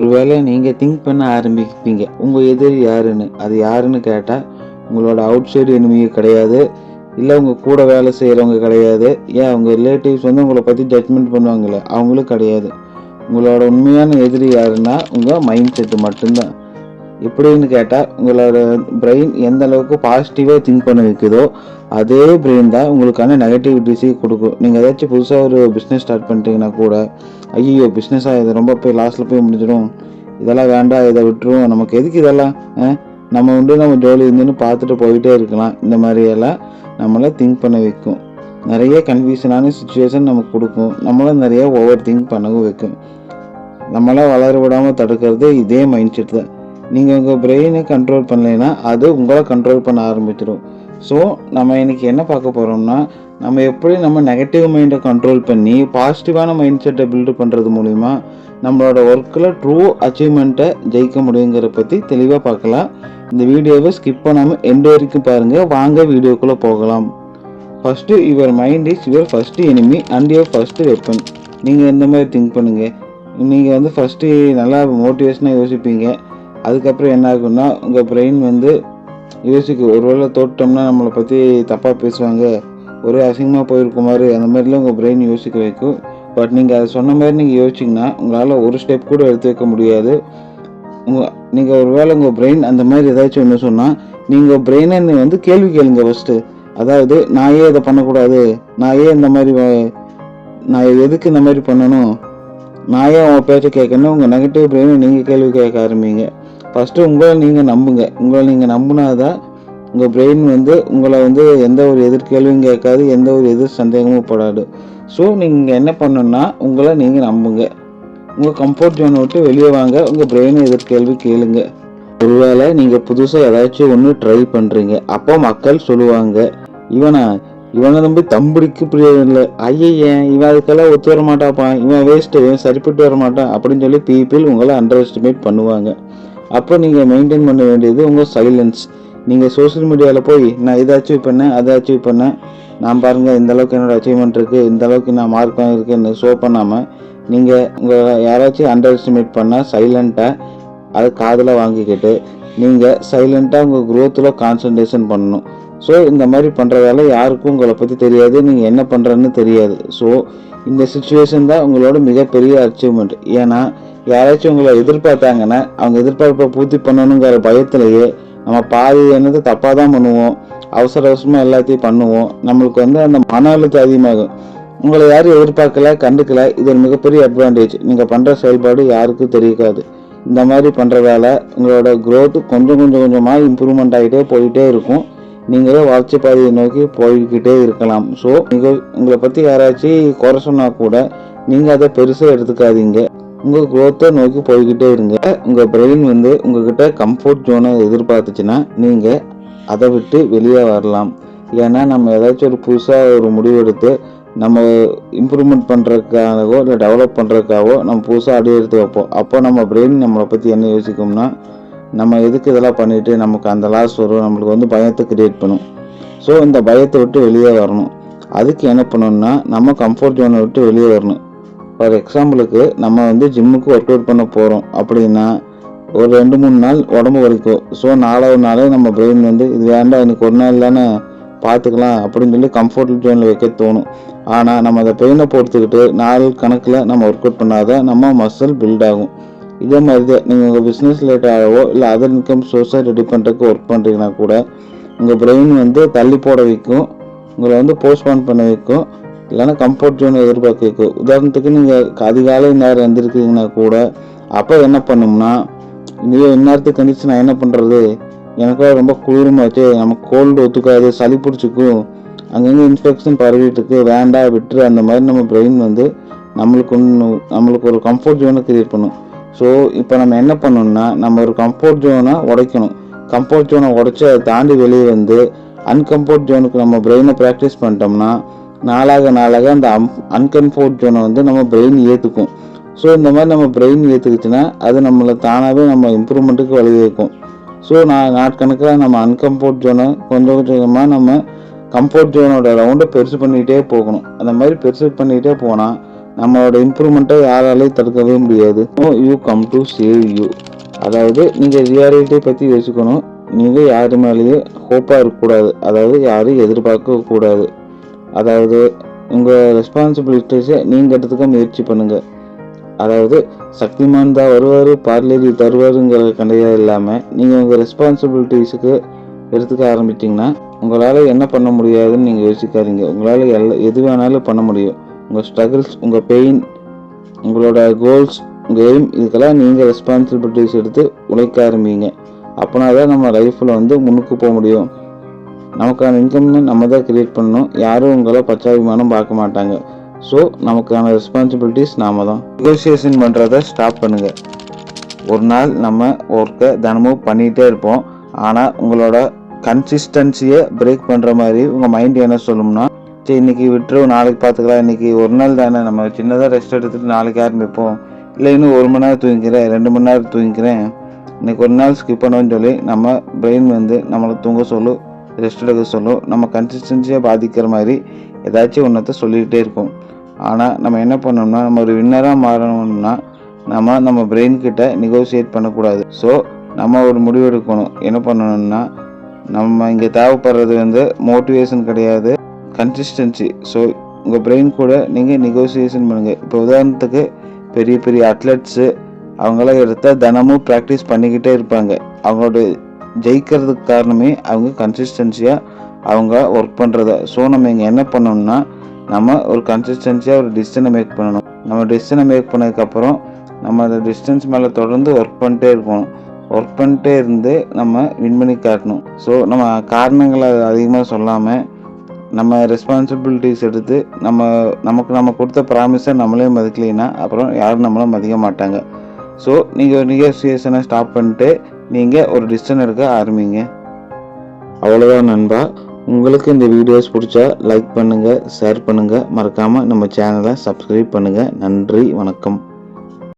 ஒருவேளை நீங்கள் திங்க் பண்ண ஆரம்பிப்பீங்க உங்கள் எதிரி யாருன்னு. அது யாருன்னு கேட்டால் உங்களோட அவுட் சைடு எனிமியே கிடையாது, இல்லை உங்கள் கூட வேலை செய்கிறவங்க கிடையாது, ஏன் உங்கள் ரிலேட்டிவ்ஸ் வந்து உங்களை பற்றி ஜட்ஜ்மெண்ட் பண்ணுவாங்களே அவங்களும் கிடையாது. உங்களோட உண்மையான எதிரி யாருன்னா உங்கள் மைண்ட் செட்டு மட்டும்தான். எப்படின்னு கேட்டால் உங்களோட பிரெயின் எந்த அளவுக்கு பாசிட்டிவாக திங்க் பண்ண வைக்குதோ அதே பிரெயின் தான் உங்களுக்கான நெகட்டிவிட்டிஸே கொடுக்கும். நீங்கள் ஏதாச்சும் புதுசாக ஒரு பிஸ்னஸ் ஸ்டார்ட் பண்ணிட்டீங்கன்னா கூட, ஐயோ பிஸ்னஸாக இது ரொம்ப போய் லாஸ்ட்டில் போய் முடிஞ்சிடும், இதெல்லாம் வேண்டாம், இதை விட்டுரும், நமக்கு எதுக்கு இதெல்லாம், நம்ம வந்து நம்ம ஜோலி இருந்துன்னு பார்த்துட்டு போயிட்டே இருக்கலாம், இந்த மாதிரியெல்லாம் நம்மளை திங்க் பண்ண வைக்கும். நிறைய கன்ஃபியூஷனான சுச்சுவேஷன் நமக்கு கொடுக்கும், நம்மளை நிறைய ஓவர் திங்க் பண்ணவும் வைக்கும். நம்மளை வளர விடாமல் தடுக்கிறது இதே மைண்ட் செட் தான். நீங்கள் உங்கள் பிரெயினை கண்ட்ரோல் பண்ணலைன்னா அது உங்களை கண்ட்ரோல் பண்ண ஆரம்பிச்சிடும். ஸோ நம்ம இன்றைக்கி என்ன பார்க்க போகிறோம்னா, நம்ம எப்படி நம்ம நெகட்டிவ் மைண்டை கண்ட்ரோல் பண்ணி பாசிட்டிவான மைண்ட் செட்டை பில்டு பண்ணுறது மூலிமா நம்மளோட ஒர்க்கில் ட்ரூ அச்சீவ்மெண்ட்டை ஜெயிக்க முடியுங்கிற பற்றி தெளிவாக பார்க்கலாம். இந்த வீடியோவை ஸ்கிப் பண்ணாமல் எண்டு வரைக்கும் பாருங்கள். வாங்க வீடியோக்குள்ளே போகலாம். First, your mind is your first enemy and your first weapon. நீங்கள் எந்த மாதிரி திங்க் பண்ணுங்கள். நீங்கள் வந்து ஃபஸ்ட்டு நல்லா மோட்டிவேஷனாக யோசிப்பீங்க. அதுக்கப்புறம் என்ன ஆகுன்னா உங்கள் பிரெயின் வந்து யோசிக்கும், ஒருவேளை தோட்டோம்னா நம்மளை பற்றி தப்பாக பேசுவாங்க, ஒரே அசிங்கமாக போயிருக்க மாதிரி, அந்த மாதிரிலாம் உங்கள் பிரெயின் யோசிக்க வைக்கும். பட் நீங்கள் அதை சொன்ன மாதிரி நீங்கள் யோசிச்சிங்கன்னா உங்களால் ஒரு ஸ்டெப் கூட எடுத்து வைக்க முடியாது. நீங்கள் ஒருவேளை உங்கள் பிரெயின் அந்த மாதிரி ஏதாச்சும் ஒன்று சொன்னால் நீங்கள் பிரெயினை வந்து கேள்வி கேளுங்க ஃபஸ்ட்டு. அதாவது நான் ஏன் இதை பண்ணக்கூடாது, நான் ஏன் இந்த மாதிரி, நான் எதுக்கு இந்த மாதிரி பண்ணணும், நான் ஏன் உங்கள் பேச்சை கேட்கணும், உங்கள் நெகட்டிவ் பிரெயினை நீங்கள் கேள்வி கேட்க ஆரம்பிங்க. ஃபஸ்ட்டு உங்களை நீங்கள் நம்புங்க. உங்களை நீங்கள் நம்பினாதான் உங்கள் பிரெயின் வந்து உங்களை வந்து எந்த ஒரு எதிர்கேள்வியும் கேட்காது, எந்த ஒரு எதிர் சந்தேகமும் படாது. ஸோ நீங்கள் என்ன பண்ணணுன்னா உங்களை நீங்கள் நம்புங்க. உங்கள் கம்ஃபர்ட் ஜோனை விட்டு வெளியே வாங்க, உங்கள் பிரெயினை எதிர்கேள்வி கேளுங்க. ஒருவேளை நீங்கள் புதுசாக ஏதாச்சும் ஒன்று ட்ரை பண்ணுறீங்க, அப்போ மக்கள் சொல்லுவாங்க, இவனை நம்பி தம்பிடிக்கு பிரயோஜனம் இல்லை, ஐயன் இவன் அதுக்கெல்லாம் ஒத்து வர மாட்டாப்பா, இவன் வேஸ்ட்டு, இவன் சரிப்பட்டு வர மாட்டான் அப்படின்னு சொல்லி பீப்புள் உங்களை அண்டர் எஸ்டிமேட் பண்ணுவாங்க. அப்போ நீங்கள் மெயின்டைன் பண்ண வேண்டியது உங்கள் சைலன்ஸ். நீங்கள் சோஷியல் மீடியாவில் போய் நான் இதை அச்சீவ் பண்ணேன், அதை அச்சீவ் பண்ணேன், நான் பாருங்கள் இந்தளவுக்கு என்னோடய அச்சீவ்மெண்ட் இருக்குது, இந்தளவுக்கு நான் மார்க் வாங்கியிருக்கேன்னு ஷோ பண்ணாமல் நீங்கள் உங்கள் யாராச்சும் அண்டர் எஸ்டிமேட் பண்ணால் சைலண்ட்டாக அதை காதில் வாங்கிக்கிட்டு நீங்கள் சைலண்ட்டாக உங்கள் க்ரோத்தில் கான்சன்ட்ரேஷன் பண்ணணும். ஸோ இந்த மாதிரி பண்ணுற வேலை யாருக்கும் உங்களை பற்றி தெரியாது, நீங்கள் என்ன பண்ணுறன்னு தெரியாது. ஸோ இந்த சுச்சுவேஷன் தான் உங்களோட மிகப்பெரிய அச்சீவ்மெண்ட். ஏன்னா யாராச்சும் உங்களை எதிர்பார்த்தாங்கன்னா அவங்க எதிர்பார்ப்பை பூர்த்தி பண்ணணுங்கிற பயத்திலேயே நம்ம பாதி என்னது தப்பாக தான் பண்ணுவோம், அவசர அவசரமாக எல்லாத்தையும் பண்ணுவோம். நம்மளுக்கு வந்து அந்த மன அழுத்தம் அதிகமாகும். உங்களை யாரும் எதிர்பார்க்கல, கண்டுக்கல, இது ஒரு மிகப்பெரிய அட்வான்டேஜ். நீங்கள் பண்ணுற செயல்பாடு யாருக்கும் தெரியாது. இந்த மாதிரி பண்ணுற வேலை உங்களோட க்ரோத் கொஞ்சம் கொஞ்சமாக இம்ப்ரூவ்மெண்ட் ஆகிட்டே போயிட்டே இருக்கும். நீங்களே வளர்ச்சி பாதையை நோக்கி போய்கிட்டே இருக்கலாம். ஸோ நீங்கள் உங்களை பற்றி யாராச்சும் குறை சொன்னால் கூட நீங்கள் அதை பெருசாக எடுத்துக்காதீங்க. உங்கள் க்ரோத்தை நோக்கி போய்கிட்டே இருங்க. உங்கள் பிரெயின் வந்து உங்ககிட்ட கம்ஃபர்ட் ஜோனை எதிர்பார்த்துச்சுன்னா நீங்கள் அதை விட்டு வெளியே வரலாம். ஏன்னா நம்ம ஏதாச்சும் ஒரு புதுசாக ஒரு முடிவெடுத்து நம்ம இம்ப்ரூவ்மெண்ட் பண்ணுறதுக்காகவோ இல்லை டெவலப் பண்ணுறதுக்காகவோ நம்ம புதுசாக அடி எடுத்து வைப்போம். அப்போ நம்ம பிரெயின் நம்மளை பற்றி என்ன யோசிக்கும்னா, நம்ம எதுக்கு இதெல்லாம் பண்ணிவிட்டு நமக்கு அந்த லாஸ் வரும், நம்மளுக்கு வந்து பயத்தை கிரியேட் பண்ணும். ஸோ இந்த பயத்தை விட்டு வெளியே வரணும். அதுக்கு என்ன பண்ணணும்னா நம்ம கம்ஃபர்ட் ஜோனை விட்டு வெளியே வரணும். ஃபார் எக்ஸாம்பிளுக்கு நம்ம வந்து ஜிம்முக்கு ஒர்க் அவுட் பண்ண போகிறோம் அப்படின்னா ஒரு 2-3 நாள் உடம்பு வலிக்கும். ஸோ 4வது நாளே நம்ம பிரெயின் வந்து இது வேண்டாம், இன்னைக்கு ஒரு நாள் தானே பார்த்துக்கலாம் அப்படின்னு சொல்லி கம்ஃபர்ட் ஜோனில் வைக்க தோணும். ஆனால் நம்ம அதை பெயினை பொறுத்துக்கிட்டு நாள் கணக்கில் நம்ம ஒர்க் அவுட் பண்ணாதான் நம்ம மசில் பில்ட் ஆகும். இதே மாதிரி தான் நீங்கள் உங்கள் பிஸ்னஸ் ரிலேட்டடாகவோ இல்லை அதர் இன்கம் சோர்ஸை ரெடி பண்ணுறதுக்கு ஒர்க் பண்ணுறீங்கன்னா கூட உங்கள் பிரெயின் வந்து தள்ளி போட வைக்கும், உங்களை வந்து போஸ்ட்போன் பண்ண வைக்கும், இல்லைன்னா கம்ஃபர்ட் ஜோனை எதிர்பார்க்க வைக்கும். உதாரணத்துக்கு நீங்கள் அதிகாலை நேரம் எழுந்திருக்கீங்கன்னா கூட அப்போ என்ன பண்ணும்னா, நீங்கள் இந்நேரத்துக்கு கண்டிச்சு நான் என்ன பண்ணுறது, எனக்காக ரொம்ப குளிருமாச்சு, நமக்கு கோல்டு ஒத்துக்காது, சளி பிடிச்சிக்கும், அங்கங்கே இன்ஃபெக்ஷன் பரவிட்டு இருக்கு, வேண்டாம் விட்டுரு, அந்த மாதிரி நம்ம பிரெயின் வந்து நம்மளுக்கு ஒரு கம்ஃபர்ட் ஜோனை கிரியேட் பண்ணும். ஸோ இப்போ நம்ம என்ன பண்ணணும்னா நம்ம ஒரு கம்ஃபர்ட் ஜோனை உடைக்கணும். கம்ஃபர்ட் ஜோனை உடைச்சி அதை தாண்டி வெளியே வந்து அன்கம்ஃபர்ட் ஜோனுக்கு நம்ம பிரெயினை ப்ராக்டிஸ் பண்ணிட்டோம்னா நாளாக அந்த அன்கம்ஃபர்ட் ஜோனை வந்து நம்ம பிரெயின் ஏற்றுக்கும். ஸோ இந்த மாதிரி நம்ம பிரெயின் ஏற்றுக்குச்சுன்னா அது நம்மளை தானாகவே நம்ம இம்ப்ரூவ்மெண்ட்டுக்கு வழிவகுக்கும். ஸோ நாட்கணக்கில் நம்ம அன்கம்ஃபர்ட் ஜோனை கொஞ்சம் கொஞ்சமாக நம்ம கம்ஃபர்ட் ஜோனோட ரவுண்டை பெருசு பண்ணிகிட்டே போகணும். அந்த மாதிரி பெருசு பண்ணிகிட்டே போனால் நம்மளோட இம்ப்ரூவ்மெண்ட்டை யாராலையும் தடுக்கவே முடியாது. You come to save you. அதாவது நீங்கள் ரியாலிட்டியை பற்றி யோசிக்கணும். நீங்கள் யாரு மேலேயும் ஹோப்பாக இருக்கக்கூடாது. அதாவது யாரும் எதிர்பார்க்கக்கூடாது. அதாவது உங்கள் ரெஸ்பான்சிபிலிட்டிஸை நீங்கள் எடுத்துக்க முயற்சி பண்ணுங்கள். அதாவது சக்திமான் தான் வருவார், பார்லேஜி தருவாருங்கிற கண்டையாக இல்லாமல் நீங்கள் உங்கள் ரெஸ்பான்சிபிலிட்டிஸுக்கு எடுத்துக்க ஆரம்பிச்சிங்கன்னா உங்களால் என்ன பண்ண முடியாதுன்னு நீங்கள் யோசிக்காதீங்க. உங்களால் எது வேணாலும் பண்ண முடியும். உங்கள் ஸ்ட்ரகிள்ஸ், உங்கள் பெயின், உங்களோட கோல்ஸ், உங்கள் எய்ம், இதுக்கெல்லாம் நீங்கள் ரெஸ்பான்சிபிலிட்டிஸ் எடுத்து உழைக்க ஆரம்பிங்க. அப்போனா தான் நம்ம லைஃப்பில் முன்னுக்கு போக முடியும். நமக்கான இன்கம்னு நம்ம தான் கிரியேட் பண்ணணும். யாரும் உங்களை பச்சாபிமானம் பார்க்க மாட்டாங்க. ஸோ நமக்கான ரெஸ்பான்சிபிலிட்டிஸ் நாம தான். நெகோசியேஷன் பண்ணுறதை ஸ்டாப் பண்ணுங்கள். ஒரு நாள் நம்ம ஒர்க்கை தினமும் பண்ணிகிட்டே இருப்போம். ஆனால் உங்களோட கன்சிஸ்டன்சியை பிரேக் பண்ணுற மாதிரி உங்கள் மைண்ட் என்ன சொல்லும்னா, சரி இன்றைக்கி விட்டுரும், நாளைக்கு பார்த்துக்கலாம், இன்றைக்கி ஒரு நாள் தானே, நம்ம சின்னதாக ரெஸ்ட் எடுத்துகிட்டு நாளைக்கு ஆரம்பிப்போம், இல்லை இன்னும் 1 மணி நேரம் தூங்கிக்கிறேன், 2 மணி நேரம் தூங்கிக்கிறேன், இன்றைக்கி ஒரு நாள் ஸ்கிப் பண்ணுவோன்னு சொல்லி நம்ம பிரெயின் நம்மளை தூங்க சொல்லும், ரெஸ்ட் எடுக்க சொல்லும். நம்ம கன்சிஸ்டன்சியாக பாதிக்கிற மாதிரி ஏதாச்சும் ஒன்றத்தை சொல்லிக்கிட்டே இருக்கும். ஆனால் நம்ம என்ன பண்ணோம்னா, நம்ம ஒரு வின்னராக மாறணும்னா நம்ம பிரெயின்கிட்ட நெகோசியேட் பண்ணக்கூடாது. ஸோ நம்ம ஒரு முடிவு எடுக்கணும். என்ன பண்ணணும்னா, நம்ம இங்கே தேவைப்படுறது மோட்டிவேஷன் கிடையாது, கன்சிஸ்டன்சி. ஸோ உங்கள் பிரெயின் கூட நீங்கள் நெகோசியேஷன் பண்ணுங்கள். இப்போ உதாரணத்துக்கு பெரிய பெரிய அத்லெட்ஸு அவங்களாம் எடுத்தால் தினமும் ப்ராக்டிஸ் பண்ணிக்கிட்டே இருப்பாங்க. அவங்களோட ஜெயிக்கிறதுக்கு காரணமே அவங்க கன்சிஸ்டன்சியாக அவங்க ஒர்க் பண்ணுறத. ஸோ நம்ம இங்கே என்ன பண்ணணும்னா, நம்ம ஒரு கன்சிஸ்டன்சியாக ஒரு டிசிஷனை மேக் பண்ணணும். நம்ம டிசிஷனை மேக் பண்ணதுக்கப்புறம் நம்ம அந்த டிஸ்டன்ஸ் மேலே தொடர்ந்து ஒர்க் பண்ணிட்டே இருக்கணும். ஒர்க் பண்ணிட்டே இருந்து நம்ம வின் பண்ணி காட்டணும். ஸோ நம்ம காரணங்களை அதிகமாக சொல்லாமல் நம்ம ரெஸ்பான்சிபிலிட்டிஸ் எடுத்து நம்ம கொடுத்த ப்ராமிஸை நம்மளே மதிக்கலைன்னா அப்புறம் யாரும் நம்மளை மதிக்க மாட்டாங்க. ஸோ நீங்கள் ஒரு நெகோசியேஷனை ஸ்டாப் பண்ணிட்டு நீங்கள் ஒரு டிசிஷன் எடுக்க ஆரம்பிங்க. அவ்வளோதான் நண்பா. உங்களுக்கு இந்த வீடியோஸ் பிடிச்சா லைக் பண்ணுங்கள், ஷேர் பண்ணுங்கள், மறக்காமல் நம்ம சேனலை சப்ஸ்கிரைப் பண்ணுங்கள். நன்றி, வணக்கம்.